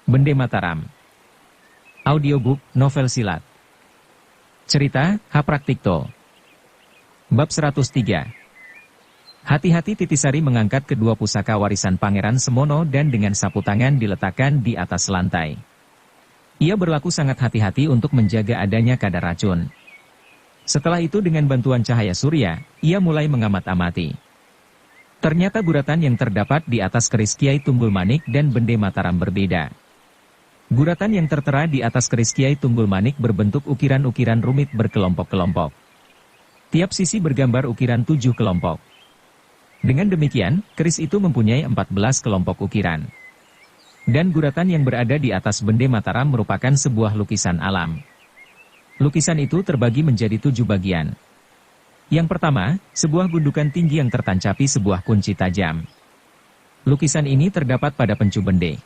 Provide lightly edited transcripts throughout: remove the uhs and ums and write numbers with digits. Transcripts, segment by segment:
Bende Mataram. Audiobook, novel silat. Cerita, H. Praktikto. Bab 103. Hati-hati Titisari mengangkat kedua pusaka warisan Pangeran Semono dan dengan sapu tangan diletakkan di atas lantai. Ia berlaku sangat hati-hati untuk menjaga adanya kadar racun. Setelah itu dengan bantuan cahaya surya, ia mulai mengamat-amati. Ternyata guratan yang terdapat di atas keris Kiai Tunggul Manik dan Bende Mataram berbeda. Guratan yang tertera di atas keris Kiai Tunggul Manik berbentuk ukiran-ukiran rumit berkelompok-kelompok. Tiap sisi bergambar ukiran 7 kelompok. Dengan demikian, keris itu mempunyai 14 kelompok ukiran. Dan guratan yang berada di atas Bende Mataram merupakan sebuah lukisan alam. Lukisan itu terbagi menjadi 7 bagian. Yang pertama, sebuah gundukan tinggi yang tertancapi sebuah kunci tajam. Lukisan ini terdapat pada pencu bende.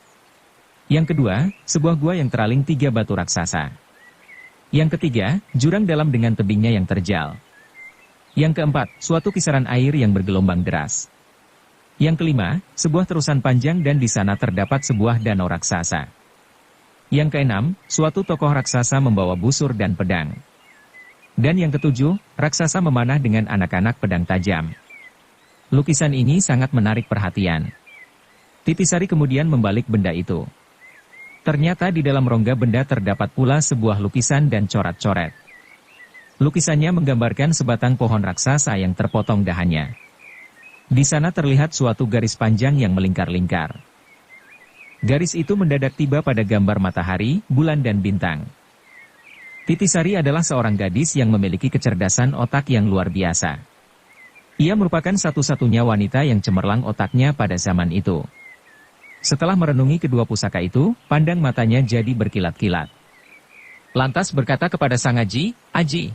Yang kedua, sebuah gua yang teraling 3 batu raksasa. Yang ketiga, jurang dalam dengan tebingnya yang terjal. Yang keempat, suatu kisaran air yang bergelombang deras. Yang kelima, sebuah terusan panjang dan di sana terdapat sebuah danau raksasa. Yang keenam, suatu tokoh raksasa membawa busur dan pedang. Dan yang ketujuh, raksasa memanah dengan anak-anak pedang tajam. Lukisan ini sangat menarik perhatian. Titisari kemudian membalik benda itu. Ternyata di dalam rongga benda terdapat pula sebuah lukisan dan coret-coret. Lukisannya menggambarkan sebatang pohon raksasa yang terpotong dahannya. Di sana terlihat suatu garis panjang yang melingkar-lingkar. Garis itu mendadak tiba pada gambar matahari, bulan dan bintang. Titisari adalah seorang gadis yang memiliki kecerdasan otak yang luar biasa. Ia merupakan satu-satunya wanita yang cemerlang otaknya pada zaman itu. Setelah merenungi kedua pusaka itu, pandang matanya jadi berkilat-kilat. Lantas berkata kepada Sang Aji, "Aji,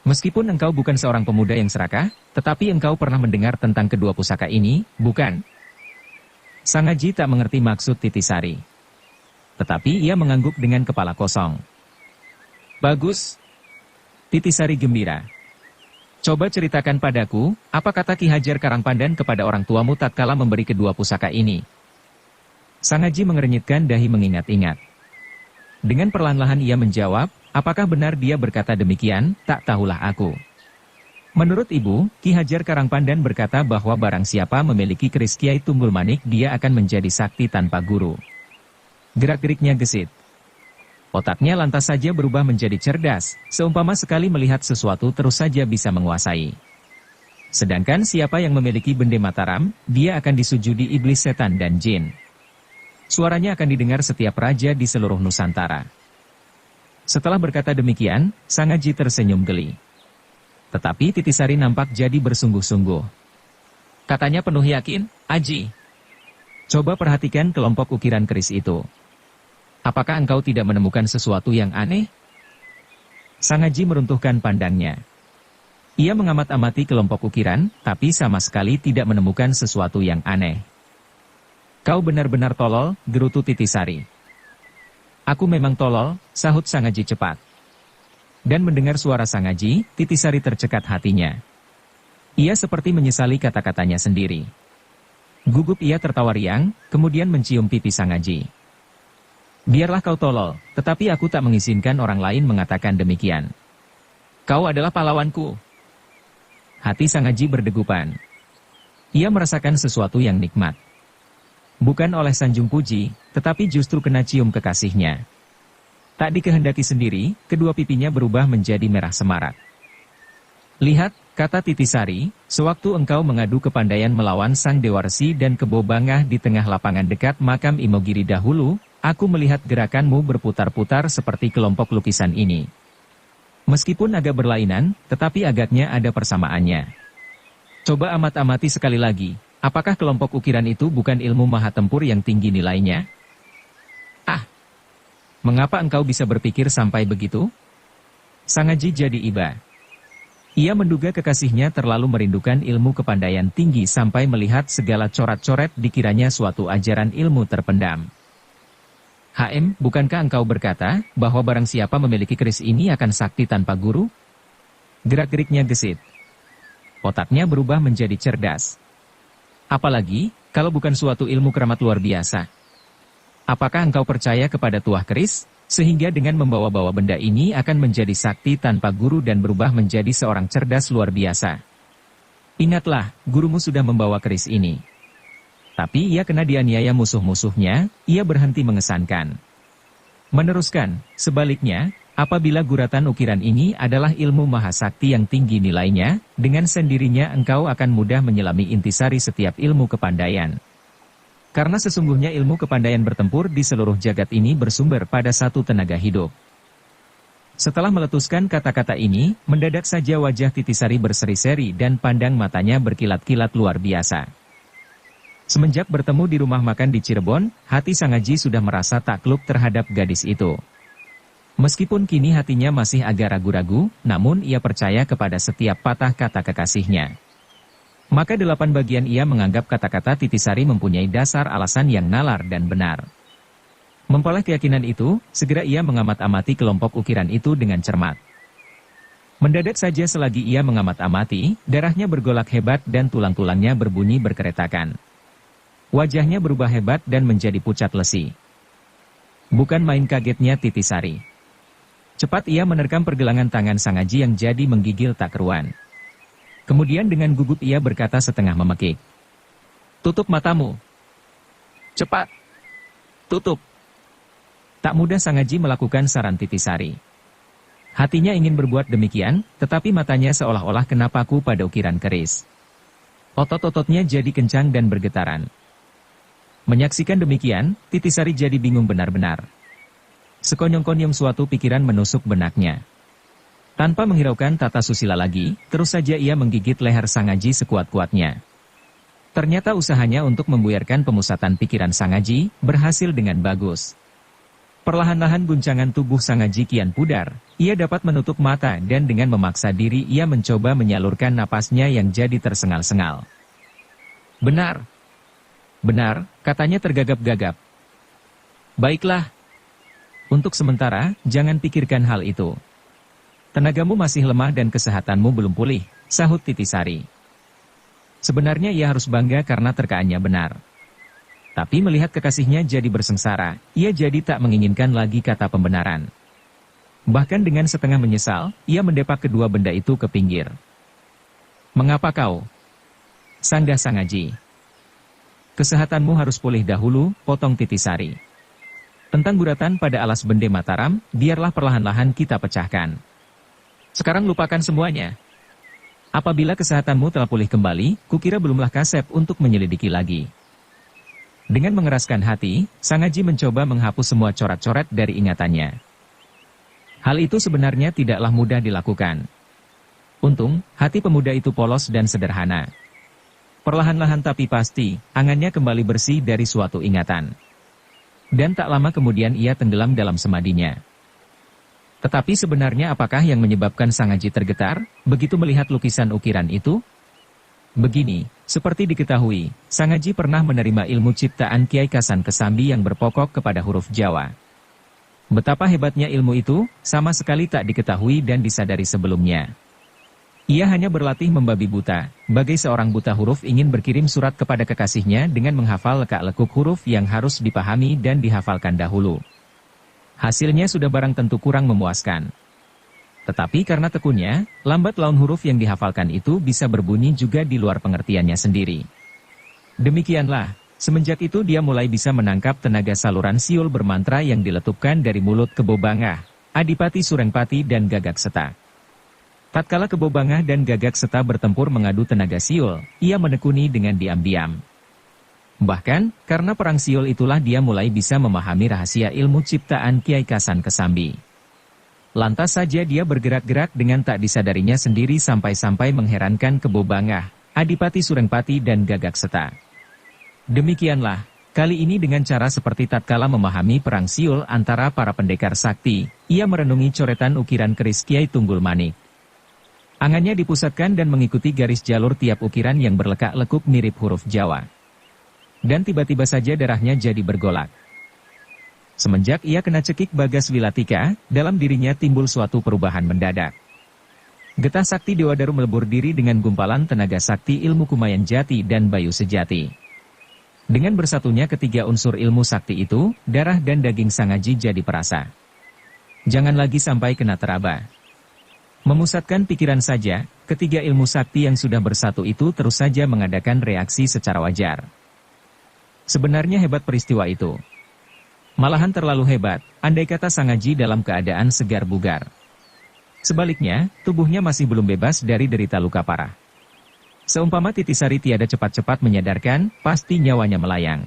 meskipun engkau bukan seorang pemuda yang serakah, tetapi engkau pernah mendengar tentang kedua pusaka ini, bukan?" Sang Aji tak mengerti maksud Titisari. Tetapi ia mengangguk dengan kepala kosong. "Bagus." Titisari gembira. "Coba ceritakan padaku, apa kata Ki Hajar Karangpandan kepada orang tuamu tatkala memberi kedua pusaka ini?" Sang Aji mengernyitkan dahi mengingat-ingat. Dengan perlahan-lahan ia menjawab, "Apakah benar dia berkata demikian? Tak tahulah aku. Menurut ibu, Ki Hajar Karangpandan berkata bahwa barang siapa memiliki keris Kiai Tunggul Manik dia akan menjadi sakti tanpa guru." Gerak-geriknya gesit. Otaknya lantas saja berubah menjadi cerdas, seumpama sekali melihat sesuatu terus saja bisa menguasai. Sedangkan siapa yang memiliki Bende Mataram, dia akan disujudi iblis setan dan jin. Suaranya akan didengar setiap raja di seluruh Nusantara. Setelah berkata demikian, Sang Aji tersenyum geli. Tetapi Titisari nampak jadi bersungguh-sungguh. Katanya penuh yakin, "Aji, coba perhatikan kelompok ukiran keris itu. Apakah engkau tidak menemukan sesuatu yang aneh?" Sang Aji meruntuhkan pandangnya. Ia mengamat-amati kelompok ukiran, tapi sama sekali tidak menemukan sesuatu yang aneh. "Kau benar-benar tolol," gerutu Titisari. "Aku memang tolol," sahut Sang Aji cepat. Dan mendengar suara Sang Aji, Titisari tercekat hatinya. Ia seperti menyesali kata-katanya sendiri. Gugup ia tertawa riang, kemudian mencium pipi Sang Aji. "Biarlah kau tolol, tetapi aku tak mengizinkan orang lain mengatakan demikian. Kau adalah pahlawanku." Hati Sang Aji berdegupan. Ia merasakan sesuatu yang nikmat. Bukan oleh sanjung puji, tetapi justru kena cium kekasihnya. Tak dikehendaki sendiri, kedua pipinya berubah menjadi merah semarak. "Lihat," kata Titisari, "sewaktu engkau mengadu kepandaian melawan Sang Dewa Resi dan Kebo Bangah di tengah lapangan dekat makam Imogiri dahulu, aku melihat gerakanmu berputar-putar seperti kelompok lukisan ini. Meskipun agak berlainan, tetapi agaknya ada persamaannya. Coba amat-amati sekali lagi. Apakah kelompok ukiran itu bukan ilmu maha tempur yang tinggi nilainya?" "Ah, mengapa engkau bisa berpikir sampai begitu?" Sang Aji jadi iba. Ia menduga kekasihnya terlalu merindukan ilmu kepandaian tinggi sampai melihat segala coret-coret dikiranya suatu ajaran ilmu terpendam. Bukankah engkau berkata bahwa barang siapa memiliki keris ini akan sakti tanpa guru?" Gerak-geriknya gesit. Otaknya berubah menjadi cerdas. Apalagi, kalau bukan suatu ilmu keramat luar biasa. Apakah engkau percaya kepada tuah keris, sehingga dengan membawa-bawa benda ini akan menjadi sakti tanpa guru dan berubah menjadi seorang cerdas luar biasa? Ingatlah, gurumu sudah membawa keris ini. Tapi ia kena dianiaya musuh-musuhnya, ia berhenti mengesankan. Meneruskan, sebaliknya, apabila guratan ukiran ini adalah ilmu mahasakti yang tinggi nilainya, dengan sendirinya engkau akan mudah menyelami intisari setiap ilmu kepandaian. Karena sesungguhnya ilmu kepandaian bertempur di seluruh jagat ini bersumber pada satu tenaga hidup. Setelah meletuskan kata-kata ini, mendadak saja wajah Titisari berseri-seri dan pandang matanya berkilat-kilat luar biasa. Semenjak bertemu di rumah makan di Cirebon, hati Sang Aji sudah merasa takluk terhadap gadis itu. Meskipun kini hatinya masih agak ragu-ragu, namun ia percaya kepada setiap patah kata kekasihnya. Maka 8 bagian ia menganggap kata-kata Titisari mempunyai dasar alasan yang nalar dan benar. Memperoleh keyakinan itu, segera ia mengamat-amati kelompok ukiran itu dengan cermat. Mendadak saja selagi ia mengamat-amati, darahnya bergolak hebat dan tulang-tulangnya berbunyi berkeretakan. Wajahnya berubah hebat dan menjadi pucat lesi. Bukan main kagetnya Titisari. Cepat ia menerkam pergelangan tangan Sang Aji yang jadi menggigil tak keruan. Kemudian dengan gugup ia berkata setengah memekik. "Tutup matamu. Cepat. Tutup." Tak mudah Sang Aji melakukan saran Titisari. Hatinya ingin berbuat demikian, tetapi matanya seolah-olah kena paku pada ukiran keris. Otot-ototnya jadi kencang dan bergetaran. Menyaksikan demikian, Titisari jadi bingung benar-benar. Sekonyong-konyong suatu pikiran menusuk benaknya. Tanpa menghiraukan tata susila lagi, terus saja ia menggigit leher Sang Aji sekuat-kuatnya. Ternyata usahanya untuk membuyarkan pemusatan pikiran Sang Aji berhasil dengan bagus. Perlahan-lahan guncangan tubuh Sang Aji kian pudar, ia dapat menutup mata dan dengan memaksa diri ia mencoba menyalurkan napasnya yang jadi tersengal-sengal. "Benar. Benar," katanya tergagap-gagap. "Baiklah. Untuk sementara, jangan pikirkan hal itu. Tenagamu masih lemah dan kesehatanmu belum pulih," sahut Titisari. Sebenarnya ia harus bangga karena terkaannya benar. Tapi melihat kekasihnya jadi bersengsara, ia jadi tak menginginkan lagi kata pembenaran. Bahkan dengan setengah menyesal, ia mendepak kedua benda itu ke pinggir. "Mengapa kau?" sanggah Sang Aji. "Kesehatanmu harus pulih dahulu," potong Titisari. "Tentang guratan pada alas bende Mataram, biarlah perlahan-lahan kita pecahkan. Sekarang lupakan semuanya. Apabila kesehatanmu telah pulih kembali, kukira belumlah kasep untuk menyelidiki lagi." Dengan mengeraskan hati, Sang Aji mencoba menghapus semua coret-coret dari ingatannya. Hal itu sebenarnya tidaklah mudah dilakukan. Untung, hati pemuda itu polos dan sederhana. Perlahan-lahan tapi pasti, angannya kembali bersih dari suatu ingatan. Dan tak lama kemudian ia tenggelam dalam semadinya. Tetapi sebenarnya apakah yang menyebabkan Sang Aji tergetar, begitu melihat lukisan ukiran itu? Begini, seperti diketahui, Sang Aji pernah menerima ilmu ciptaan Kiai Kasan Kesambi yang berpokok kepada huruf Jawa. Betapa hebatnya ilmu itu, sama sekali tak diketahui dan disadari sebelumnya. Ia hanya berlatih membabi buta, bagai seorang buta huruf ingin berkirim surat kepada kekasihnya dengan menghafal lekak-lekuk huruf yang harus dipahami dan dihafalkan dahulu. Hasilnya sudah barang tentu kurang memuaskan. Tetapi karena tekunnya, lambat laun huruf yang dihafalkan itu bisa berbunyi juga di luar pengertiannya sendiri. Demikianlah, semenjak itu dia mulai bisa menangkap tenaga saluran siul bermantra yang diletupkan dari mulut Kebo Bangah, Adipati Surengpati dan Gagak Seta. Tatkala Kebo Bangah dan Gagak Seta bertempur mengadu tenaga siul, ia menekuni dengan diam-diam. Bahkan, karena perang siul itulah dia mulai bisa memahami rahasia ilmu ciptaan Kiai Kasan Kesambi. Lantas saja dia bergerak-gerak dengan tak disadarinya sendiri sampai-sampai mengherankan Kebo Bangah, Adipati Surengpati dan Gagak Seta. Demikianlah, kali ini dengan cara seperti tatkala memahami perang siul antara para pendekar sakti, ia merenungi coretan ukiran keris Kiai Tunggul Manik. Angannya dipusatkan dan mengikuti garis jalur tiap ukiran yang berlekak-lekuk mirip huruf Jawa. Dan tiba-tiba saja darahnya jadi bergolak. Semenjak ia kena cekik Bagas Wilatika, dalam dirinya timbul suatu perubahan mendadak. Getah sakti Dewa Daru melebur diri dengan gumpalan tenaga sakti ilmu Kumayan Jati dan Bayu Sejati. Dengan bersatunya ketiga unsur ilmu sakti itu, darah dan daging Sangaji jadi perasa. Jangan lagi sampai kena teraba. Memusatkan pikiran saja, ketiga ilmu sakti yang sudah bersatu itu terus saja mengadakan reaksi secara wajar. Sebenarnya hebat peristiwa itu. Malahan terlalu hebat, andai kata Sangaji dalam keadaan segar bugar. Sebaliknya, tubuhnya masih belum bebas dari derita luka parah. Seumpama Titisari tiada cepat-cepat menyadarkan, pasti nyawanya melayang.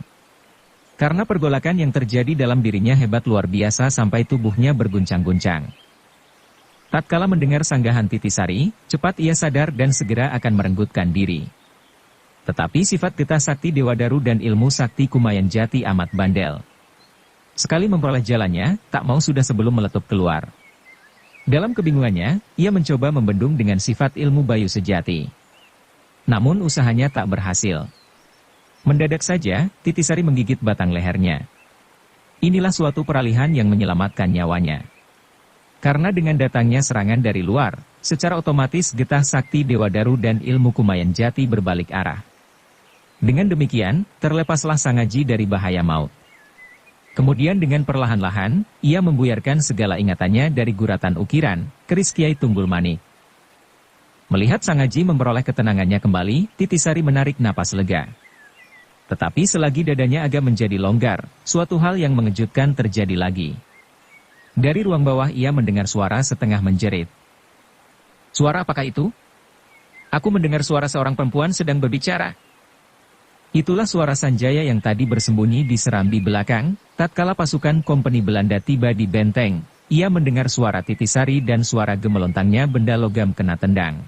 Karena pergolakan yang terjadi dalam dirinya hebat luar biasa sampai tubuhnya berguncang-guncang. Tatkala mendengar sanggahan Titisari, cepat ia sadar dan segera akan merenggutkan diri. Tetapi sifat getah sakti Dewa Daru dan ilmu sakti Kumayan Jati amat bandel. Sekali memperoleh jalannya, tak mau sudah sebelum meletup keluar. Dalam kebingungannya, ia mencoba membendung dengan sifat ilmu Bayu Sejati. Namun usahanya tak berhasil. Mendadak saja, Titisari menggigit batang lehernya. Inilah suatu peralihan yang menyelamatkan nyawanya. Karena dengan datangnya serangan dari luar, secara otomatis getah sakti Dewa Daru dan ilmu Kumayan Jati berbalik arah. Dengan demikian, terlepaslah Sangaji dari bahaya maut. Kemudian dengan perlahan-lahan, ia membuyarkan segala ingatannya dari guratan ukiran, keris Kiai Tunggul Manik. Melihat Sangaji memperoleh ketenangannya kembali, Titisari menarik napas lega. Tetapi selagi dadanya agak menjadi longgar, suatu hal yang mengejutkan terjadi lagi. Dari ruang bawah ia mendengar suara setengah menjerit. Suara apakah itu? Aku mendengar suara seorang perempuan sedang berbicara. Itulah suara Sanjaya yang tadi bersembunyi di serambi belakang, tatkala pasukan kompeni Belanda tiba di benteng. Ia mendengar suara Titisari dan suara gemelontangnya benda logam kena tendang.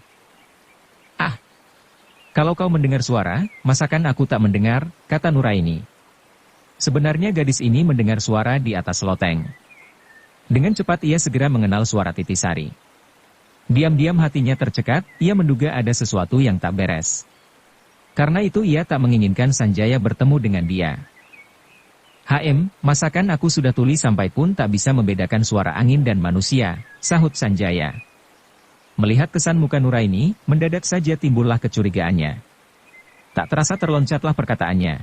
Ah, kalau kau mendengar suara, masakan aku tak mendengar, kata Nuraini. Sebenarnya gadis ini mendengar suara di atas loteng. Dengan cepat ia segera mengenal suara Titisari. Diam-diam hatinya tercekat, ia menduga ada sesuatu yang tak beres. Karena itu ia tak menginginkan Sanjaya bertemu dengan dia. Masakan aku sudah tuli sampai pun tak bisa membedakan suara angin dan manusia, sahut Sanjaya. Melihat kesan muka Nuraini, mendadak saja timbullah kecurigaannya. Tak terasa terloncatlah perkataannya.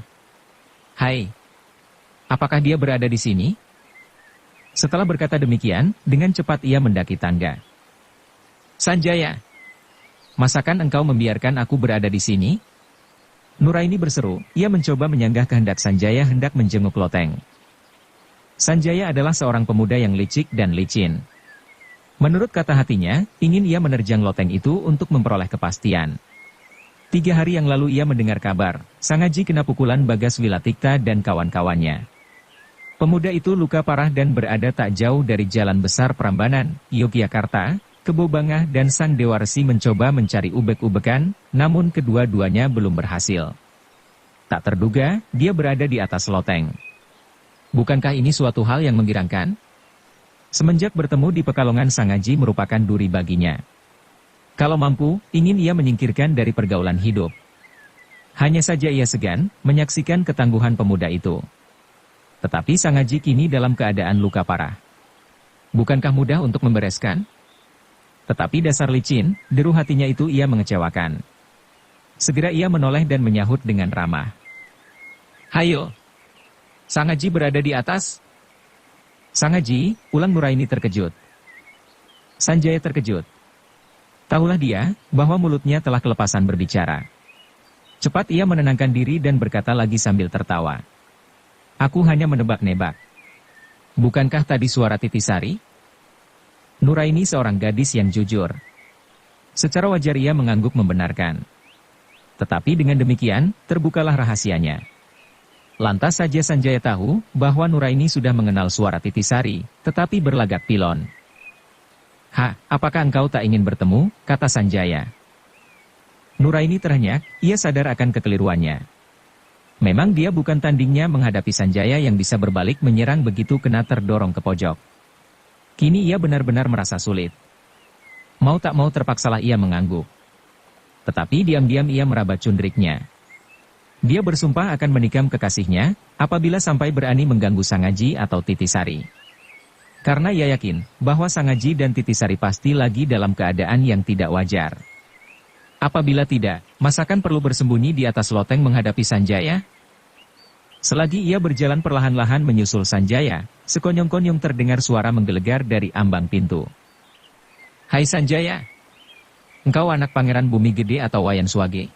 Hai, apakah dia berada di sini? Setelah berkata demikian, dengan cepat ia mendaki tangga. Sanjaya, masakan engkau membiarkan aku berada di sini? Nuraini berseru, ia mencoba menyanggah kehendak Sanjaya hendak menjenguk loteng. Sanjaya adalah seorang pemuda yang licik dan licin. Menurut kata hatinya, ingin ia menerjang loteng itu untuk memperoleh kepastian. 3 hari yang lalu ia mendengar kabar, Sangaji kena pukulan Bagas Wilatikta dan kawan-kawannya. Pemuda itu luka parah dan berada tak jauh dari Jalan Besar Prambanan, Yogyakarta. Kebo Bangah dan Sang Dewa Resi mencoba mencari ubek-ubekan, namun kedua-duanya belum berhasil. Tak terduga, dia berada di atas loteng. Bukankah ini suatu hal yang menggirangkan? Semenjak bertemu di Pekalongan, Sangaji merupakan duri baginya. Kalau mampu, ingin ia menyingkirkan dari pergaulan hidup. Hanya saja ia segan menyaksikan ketangguhan pemuda itu. Tetapi Sangaji kini dalam keadaan luka parah. Bukankah mudah untuk membereskan? Tetapi dasar licin, deru hatinya itu ia mengecewakan. Segera ia menoleh dan menyahut dengan ramah. Hayo, Sangaji berada di atas? Sangaji, ulang Nuraini terkejut. Sanjaya terkejut. Tahulah dia, bahwa mulutnya telah kelepasan berbicara. Cepat ia menenangkan diri dan berkata lagi sambil tertawa. Aku hanya menebak-nebak. Bukankah tadi suara Titisari? Nuraini seorang gadis yang jujur. Secara wajar ia mengangguk membenarkan. Tetapi dengan demikian, terbukalah rahasianya. Lantas saja Sanjaya tahu, bahwa Nuraini sudah mengenal suara Titisari, tetapi berlagak pilon. Apakah engkau tak ingin bertemu, kata Sanjaya. Nuraini terhenyak, ia sadar akan kekeliruannya. Memang dia bukan tandingnya menghadapi Sanjaya yang bisa berbalik menyerang begitu kena terdorong ke pojok. Kini ia benar-benar merasa sulit. Mau tak mau terpaksalah ia mengangguk. Tetapi diam-diam ia meraba cundriknya. Dia bersumpah akan menikam kekasihnya, apabila sampai berani mengganggu Sangaji atau Titisari. Karena ia yakin, bahwa Sangaji dan Titisari pasti lagi dalam keadaan yang tidak wajar. Apabila tidak, masakan perlu bersembunyi di atas loteng menghadapi Sanjaya? Selagi ia berjalan perlahan-lahan menyusul Sanjaya, sekonyong-konyong terdengar suara menggelegar dari ambang pintu. "Hai Sanjaya! Engkau anak Pangeran Bumi Gede atau Wayan Swage?"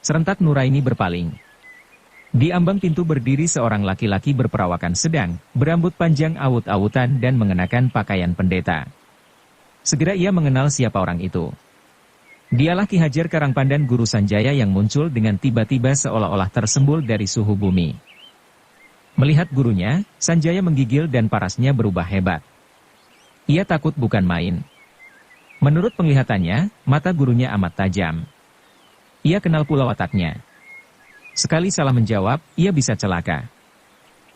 Serentak Nuraini berpaling. Di ambang pintu berdiri seorang laki-laki berperawakan sedang, berambut panjang awut-awutan dan mengenakan pakaian pendeta. Segera ia mengenal siapa orang itu. Dialah Ki Hajar Karangpandan Guru Sanjaya yang muncul dengan tiba-tiba seolah-olah tersembul dari suhu bumi. Melihat gurunya, Sanjaya menggigil dan parasnya berubah hebat. Ia takut bukan main. Menurut penglihatannya, mata gurunya amat tajam. Ia kenal pula wataknya. Sekali salah menjawab, ia bisa celaka.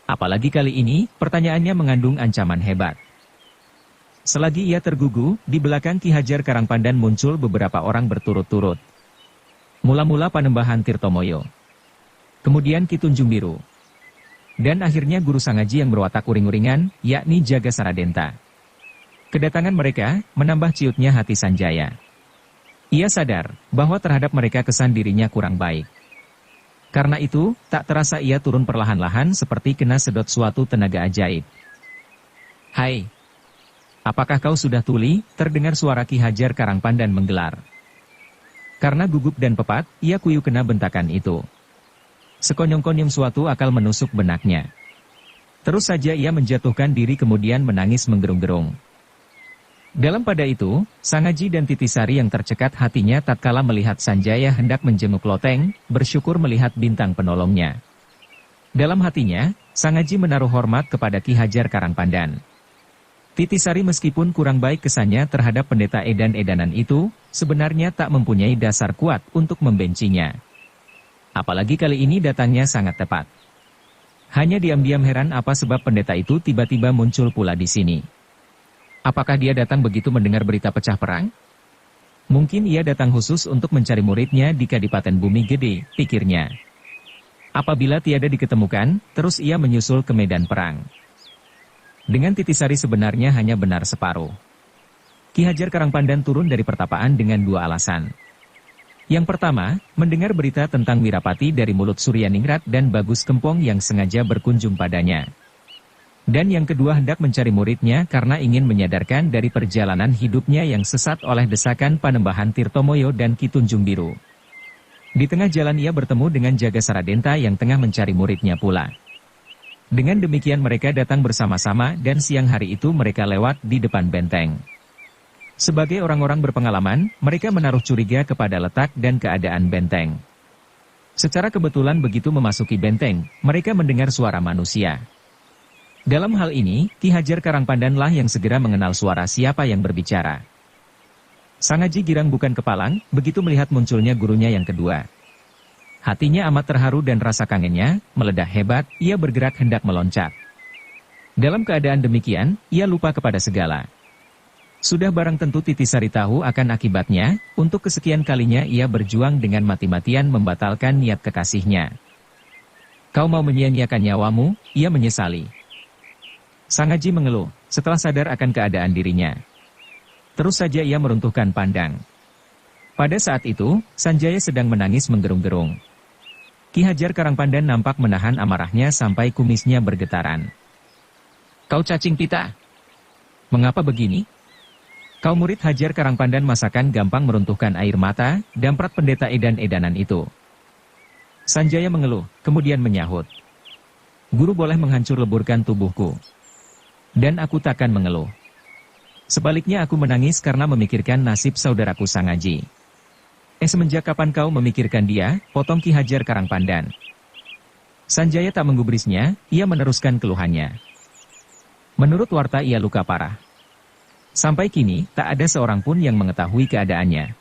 Apalagi kali ini, pertanyaannya mengandung ancaman hebat. Selagi ia tergugu, di belakang Ki Hajar Karangpandan muncul beberapa orang berturut-turut. Mula-mula Panembahan Tirtomoyo. Kemudian Ki Tunjung Biru. Dan akhirnya Guru Sangaji yang berwatak uring-uringan, yakni Jaga Saradenta. Kedatangan mereka, menambah ciutnya hati Sanjaya. Ia sadar, bahwa terhadap mereka kesan dirinya kurang baik. Karena itu, tak terasa ia turun perlahan-lahan seperti kena sedot suatu tenaga ajaib. "Hai! Apakah kau sudah tuli?" terdengar suara Ki Hajar Karangpandan menggelar. Karena gugup dan pepat, ia kuyuh kena bentakan itu. Sekonyong-konyong suatu akal menusuk benaknya. Terus saja ia menjatuhkan diri kemudian menangis menggerung-gerung. Dalam pada itu, Sangaji dan Titisari yang tercekat hatinya tatkala melihat Sanjaya hendak menjenguk loteng, bersyukur melihat bintang penolongnya. Dalam hatinya, Sangaji menaruh hormat kepada Ki Hajar Karangpandan. Titisari meskipun kurang baik kesannya terhadap pendeta edan-edanan itu, sebenarnya tak mempunyai dasar kuat untuk membencinya. Apalagi kali ini datangnya sangat tepat. Hanya diam-diam heran apa sebab pendeta itu tiba-tiba muncul pula di sini. Apakah dia datang begitu mendengar berita pecah perang? Mungkin ia datang khusus untuk mencari muridnya di Kadipaten Bumi Gede, pikirnya. Apabila tiada diketemukan, terus ia menyusul ke medan perang. Dengan Titisari sebenarnya hanya benar separuh. Ki Hajar Karangpandan turun dari pertapaan dengan dua alasan. Yang pertama, mendengar berita tentang Wirapati dari mulut Suryaningrat dan Bagus Kempong yang sengaja berkunjung padanya. Dan yang kedua hendak mencari muridnya karena ingin menyadarkan dari perjalanan hidupnya yang sesat oleh desakan Panembahan Tirtomoyo dan Ki Tunjung Biru. Di tengah jalan ia bertemu dengan Jaga Saradenta yang tengah mencari muridnya pula. Dengan demikian mereka datang bersama-sama dan siang hari itu mereka lewat di depan benteng. Sebagai orang-orang berpengalaman, mereka menaruh curiga kepada letak dan keadaan benteng. Secara kebetulan begitu memasuki benteng, mereka mendengar suara manusia. Dalam hal ini, Ki Hajar Karangpandanlah yang segera mengenal suara siapa yang berbicara. Sangaji girang bukan kepalang, begitu melihat munculnya gurunya yang kedua. Hatinya amat terharu dan rasa kangennya meledak hebat, ia bergerak hendak meloncat. Dalam keadaan demikian, ia lupa kepada segala. Sudah barang tentu Titisari tahu akan akibatnya, untuk kesekian kalinya ia berjuang dengan mati-matian membatalkan niat kekasihnya. "Kau mau menyia-nyiakan nyawamu," ia menyesali. Sangaji mengeluh, setelah sadar akan keadaan dirinya. Terus saja ia meruntuhkan pandang. Pada saat itu, Sanjaya sedang menangis menggerung-gerung. Ki Hajar Karangpandan nampak menahan amarahnya sampai kumisnya bergetaran. "Kau cacing pita? Mengapa begini?" Kau murid Hajar Karangpandan masakan gampang meruntuhkan air mata, damprat pendeta edan-edanan itu. Sanjaya mengeluh, kemudian menyahut. "Guru boleh menghancur leburkan tubuhku. Dan aku takkan mengeluh. Sebaliknya aku menangis karena memikirkan nasib saudaraku Sangaji." Semenjak kapan kau memikirkan dia?" potong Ki Hajar Karangpandan. Sanjaya tak menggubrisnya, ia meneruskan keluhannya. Menurut warta ia luka parah. Sampai kini, tak ada seorang pun yang mengetahui keadaannya.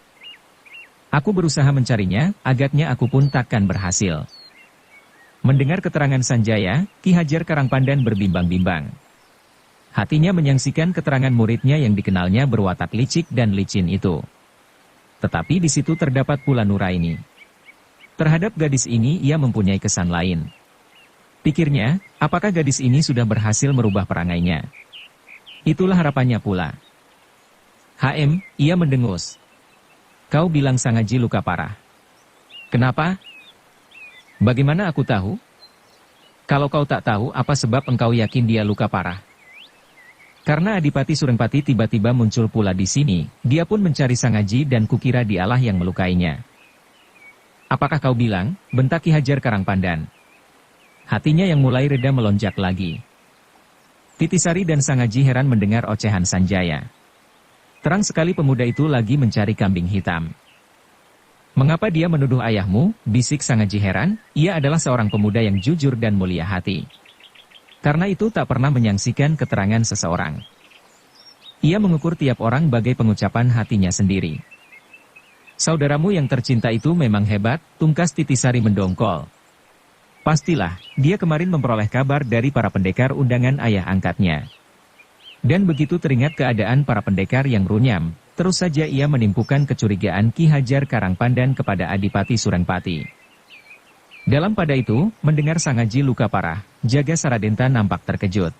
Aku berusaha mencarinya, agaknya aku pun takkan berhasil. Mendengar keterangan Sanjaya, Ki Hajar Karangpandan berbimbang-bimbang. Hatinya menyaksikan keterangan muridnya yang dikenalnya berwatak licik dan licin itu. Tetapi di situ terdapat pula Nuraini. Terhadap gadis ini ia mempunyai kesan lain. Pikirnya, apakah gadis ini sudah berhasil merubah perangainya? Itulah harapannya pula. Ia mendengus. "Kau bilang Sangaji luka parah. Kenapa? Bagaimana aku tahu?" Kalau kau tak tahu apa sebab engkau yakin dia luka parah. Karena Adipati Surengpati tiba-tiba muncul pula di sini, dia pun mencari Sangaji dan kukira dialah yang melukainya. Apakah kau bilang? Bentak Ki Hajar Karangpandan. Hatinya yang mulai reda melonjak lagi. Titisari dan Sangaji heran mendengar ocehan Sanjaya. Terang sekali pemuda itu lagi mencari kambing hitam. Mengapa dia menuduh ayahmu? Bisik Sangaji heran, ia adalah seorang pemuda yang jujur dan mulia hati. Karena itu tak pernah menyangsikan keterangan seseorang. Ia mengukur tiap orang bagai pengucapan hatinya sendiri. Saudaramu yang tercinta itu memang hebat, tungkas Titisari mendongkol. Pastilah, dia kemarin memperoleh kabar dari para pendekar undangan ayah angkatnya. Dan begitu teringat keadaan para pendekar yang runyam, terus saja ia menimpukan kecurigaan Ki Hajar Karangpandan kepada Adipati Surengpati. Dalam pada itu, mendengar Sangaji luka parah, Jaga Saradenta nampak terkejut.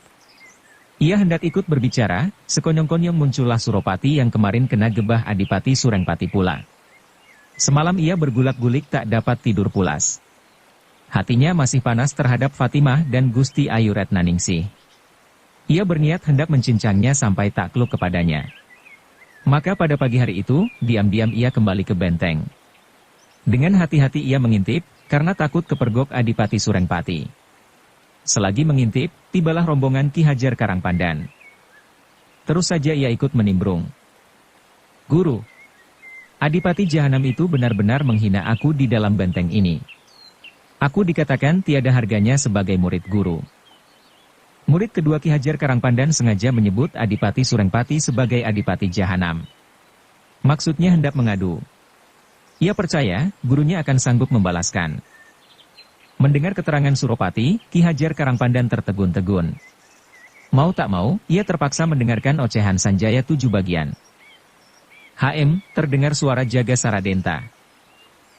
Ia hendak ikut berbicara, sekonyong-konyong muncullah Suropati yang kemarin kena gebah Adipati Surengpati pula. Semalam ia bergulak-gulik tak dapat tidur pulas. Hatinya masih panas terhadap Fatimah dan Gusti Ayu Retnaningsih. Ia berniat hendak mencincangnya sampai takluk kepadanya. Maka pada pagi hari itu, diam-diam ia kembali ke benteng. Dengan hati-hati ia mengintip, karena takut kepergok Adipati Surengpati. Selagi mengintip, tibalah rombongan Ki Hajar Karangpandan. Terus saja ia ikut menimbrung. Guru, Adipati Jahanam itu benar-benar menghina aku di dalam benteng ini. Aku dikatakan tiada harganya sebagai murid guru. Murid kedua Ki Hajar Karangpandan sengaja menyebut Adipati Surengpati sebagai Adipati Jahanam. Maksudnya hendak mengadu. Ia percaya, gurunya akan sanggup membalaskan. Mendengar keterangan Suropati, Ki Hajar Karangpandan tertegun-tegun. Mau tak mau, ia terpaksa mendengarkan ocehan Sanjaya 7 bagian. Terdengar suara Jaga Saradenta.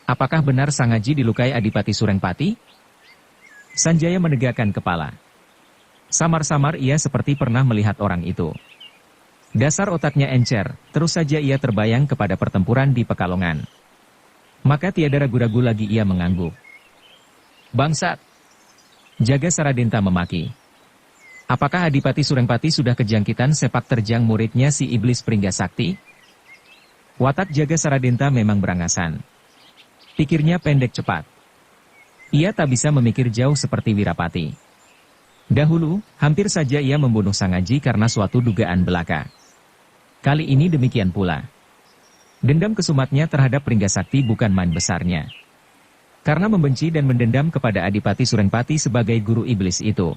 Apakah benar Sangaji dilukai Adipati Surengpati? Sanjaya menegakkan kepala. Samar-samar ia seperti pernah melihat orang itu. Dasar otaknya encer, terus saja ia terbayang kepada pertempuran di Pekalongan. Maka tiada ragu-ragu lagi ia mengangguk. Bangsat! Jaga Saradenta memaki. Apakah Adipati Surengpati sudah kejangkitan sepak terjang muridnya si Iblis Pringgasakti? Watak Jaga Saradenta memang berangasan. Pikirnya pendek cepat. Ia tak bisa memikir jauh seperti Wirapati. Dahulu, hampir saja ia membunuh Sangaji karena suatu dugaan belaka. Kali ini demikian pula. Dendam kesumatnya terhadap Pringgasakti bukan main besarnya. Karena membenci dan mendendam kepada Adipati Surengpati sebagai guru iblis itu.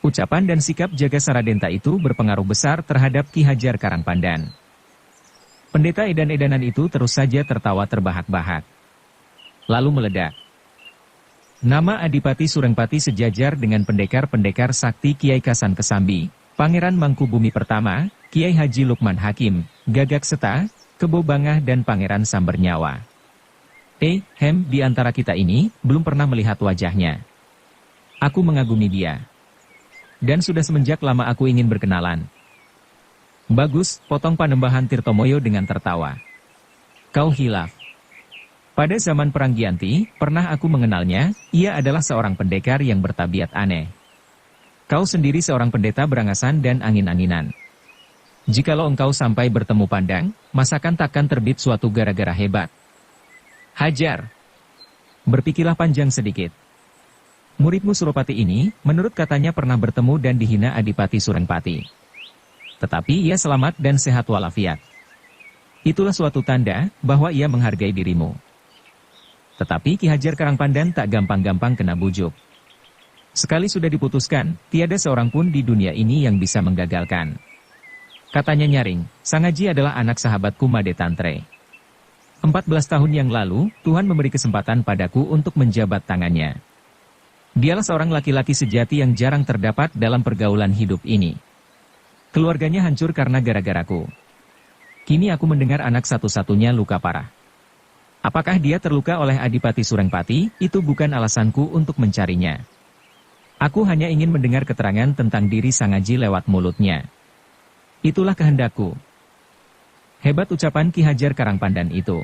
Ucapan dan sikap Jaga Saradenta itu berpengaruh besar terhadap Ki Hajar Karangpandan. Pendeta edan-edanan itu terus saja tertawa terbahak-bahak. Lalu meledak. Nama Adipati Surengpati sejajar dengan pendekar-pendekar sakti Kiai Kasan Kesambi, Pangeran Mangkubumi Pertama, Kiai Haji Lukman Hakim, Gagak Seta, Kebo Bangah dan Pangeran Sambernyawa. Di antara kita ini, belum pernah melihat wajahnya. Aku mengagumi dia. Dan sudah semenjak lama aku ingin berkenalan. Bagus, potong Panembahan Tirtomoyo dengan tertawa. Kau hilaf. Pada zaman Perang Gianti, pernah aku mengenalnya, ia adalah seorang pendekar yang bertabiat aneh. Kau sendiri seorang pendeta berangasan dan angin-anginan. Jikalau engkau sampai bertemu pandang, masakan takkan terbit suatu gara-gara hebat. Hajar. Berpikirlah panjang sedikit. Muridmu Suropati ini, menurut katanya pernah bertemu dan dihina Adipati Surengpati. Tetapi ia selamat dan sehat walafiat. Itulah suatu tanda, bahwa ia menghargai dirimu. Tetapi Ki Hajar Karangpandan tak gampang-gampang kena bujuk. Sekali sudah diputuskan, tiada seorang pun di dunia ini yang bisa menggagalkan. Katanya nyaring, Sangaji adalah anak sahabatku Made Tantre. 14 tahun yang lalu, Tuhan memberi kesempatan padaku untuk menjabat tangannya. Dialah seorang laki-laki sejati yang jarang terdapat dalam pergaulan hidup ini. Keluarganya hancur karena gara-garaku. Kini aku mendengar anak satu-satunya luka parah. Apakah dia terluka oleh Adipati Surengpati? Itu bukan alasanku untuk mencarinya. Aku hanya ingin mendengar keterangan tentang diri Sangaji lewat mulutnya. Itulah kehendakku. Hebat ucapan Ki Hajar Karangpandan itu.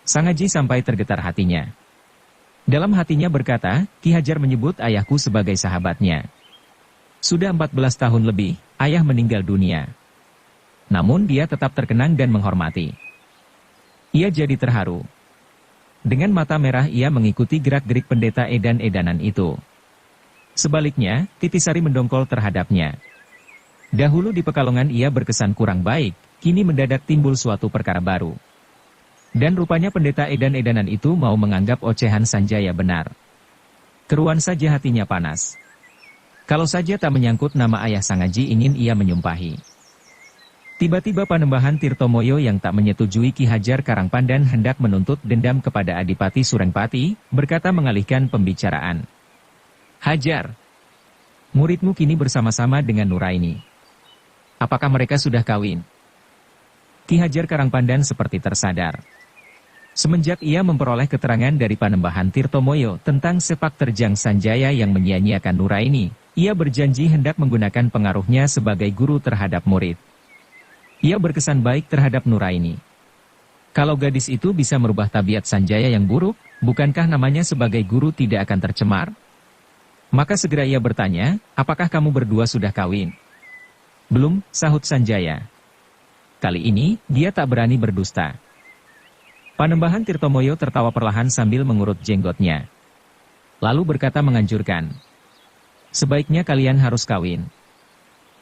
Sangaji sampai tergetar hatinya. Dalam hatinya berkata, Ki Hajar menyebut ayahku sebagai sahabatnya. Sudah 14 tahun lebih, ayah meninggal dunia. Namun dia tetap terkenang dan menghormati. Ia jadi terharu. Dengan mata merah ia mengikuti gerak-gerik pendeta edan-edanan itu. Sebaliknya, Titisari mendongkol terhadapnya. Dahulu di Pekalongan ia berkesan kurang baik, kini mendadak timbul suatu perkara baru. Dan rupanya pendeta edan-edanan itu mau menganggap ocehan Sanjaya benar. Keruan saja hatinya panas. Kalau saja tak menyangkut nama ayah Sangaji ingin ia menyumpahi. Tiba-tiba Panembahan Tirtomoyo yang tak menyetujui Ki Hajar Karangpandan hendak menuntut dendam kepada Adipati Surengpati, berkata mengalihkan pembicaraan. Hajar, muridmu kini bersama-sama dengan Nuraini. Apakah mereka sudah kawin? Ki Hajar Karangpandan seperti tersadar. Semenjak ia memperoleh keterangan dari Panembahan Tirtomoyo tentang sepak terjang Sanjaya yang menyia-nyiakan Nuraini, ia berjanji hendak menggunakan pengaruhnya sebagai guru terhadap murid. Ia berkesan baik terhadap Nuraini. Kalau gadis itu bisa merubah tabiat Sanjaya yang buruk, bukankah namanya sebagai guru tidak akan tercemar? Maka segera ia bertanya, apakah kamu berdua sudah kawin? Belum, sahut Sanjaya. Kali ini, dia tak berani berdusta. Panembahan Tirtomoyo tertawa perlahan sambil mengurut jenggotnya. Lalu berkata menganjurkan, sebaiknya kalian harus kawin.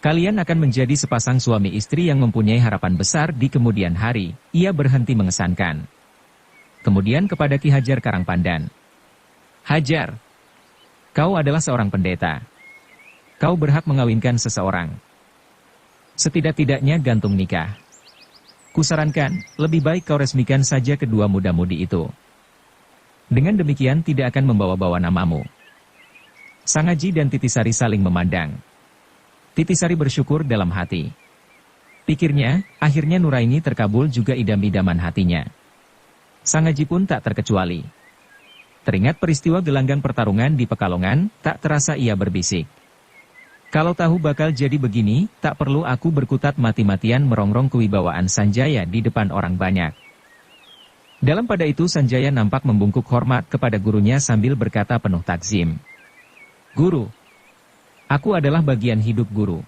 Kalian akan menjadi sepasang suami istri yang mempunyai harapan besar di kemudian hari, ia berhenti mengesankan. Kemudian kepada Ki Hajar Karangpandan. Hajar, kau adalah seorang pendeta. Kau berhak mengawinkan seseorang. Setidak-tidaknya gantung nikah. Kusarankan, lebih baik kau resmikan saja kedua muda-mudi itu. Dengan demikian tidak akan membawa-bawa namamu. Sangaji dan Titisari saling memandang. Titisari bersyukur dalam hati. Pikirnya, akhirnya Nuraini terkabul juga idam-idaman hatinya. Sangaji pun tak terkecuali. Teringat peristiwa gelanggang pertarungan di Pekalongan, tak terasa ia berbisik. Kalau tahu bakal jadi begini, tak perlu aku berkutat mati-matian merongrong kewibawaan Sanjaya di depan orang banyak. Dalam pada itu Sanjaya nampak membungkuk hormat kepada gurunya sambil berkata penuh takzim. Guru, aku adalah bagian hidup guru.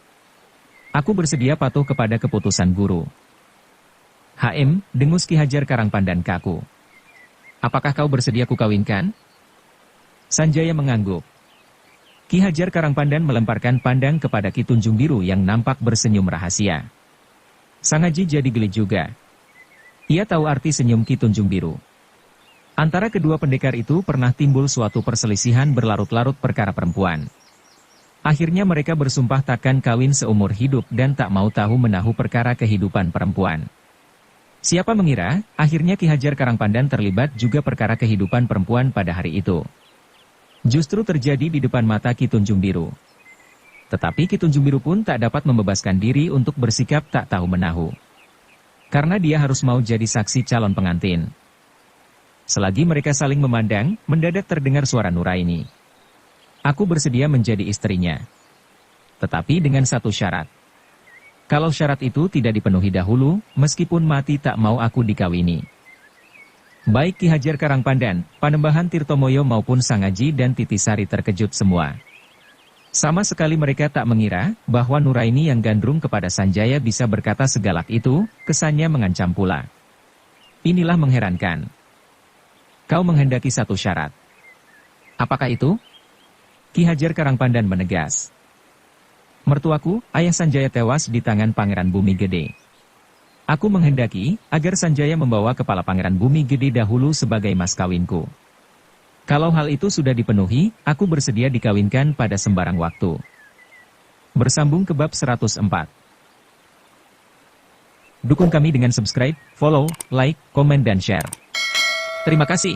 Aku bersedia patuh kepada keputusan guru. HM, dengus Ki Hajar Karangpandan kaku. Apakah kau bersedia kukawinkan? Sanjaya mengangguk. Ki Hajar Karangpandan melemparkan pandang kepada Ki Tunjung Biru yang nampak bersenyum rahasia. Sangaji jadi geli juga. Ia tahu arti senyum Ki Tunjung Biru. Antara kedua pendekar itu pernah timbul suatu perselisihan berlarut-larut perkara perempuan. Akhirnya mereka bersumpah takkan kawin seumur hidup dan tak mau tahu menahu perkara kehidupan perempuan. Siapa mengira, akhirnya Ki Hajar Karangpandan terlibat juga perkara kehidupan perempuan pada hari itu. Justru terjadi di depan mata Ki Tunjung Biru. Tetapi Ki Tunjung Biru pun tak dapat membebaskan diri untuk bersikap tak tahu menahu. Karena dia harus mau jadi saksi calon pengantin. Selagi mereka saling memandang, mendadak terdengar suara Nuraini. Aku bersedia menjadi istrinya. Tetapi dengan satu syarat. Kalau syarat itu tidak dipenuhi dahulu, meskipun mati tak mau aku dikawini. Baik Ki Hajar Karangpandan, Panembahan Tirtomoyo maupun Sangaji dan Titisari terkejut semua. Sama sekali mereka tak mengira bahwa Nuraini yang gandrung kepada Sanjaya bisa berkata segalak itu, kesannya mengancam pula. Inilah mengherankan. Kau menghendaki satu syarat. Apakah itu? Ki Hajar Karangpandan menegas. Mertuaku, ayah Sanjaya tewas di tangan Pangeran Bumi Gede. Aku menghendaki agar Sanjaya membawa kepala Pangeran Bumi Gede dahulu sebagai mas kawinku. Kalau hal itu sudah dipenuhi, aku bersedia dikawinkan pada sembarang waktu. Bersambung ke bab 104. Dukung kami dengan subscribe, follow, like, komen dan share. Terima kasih.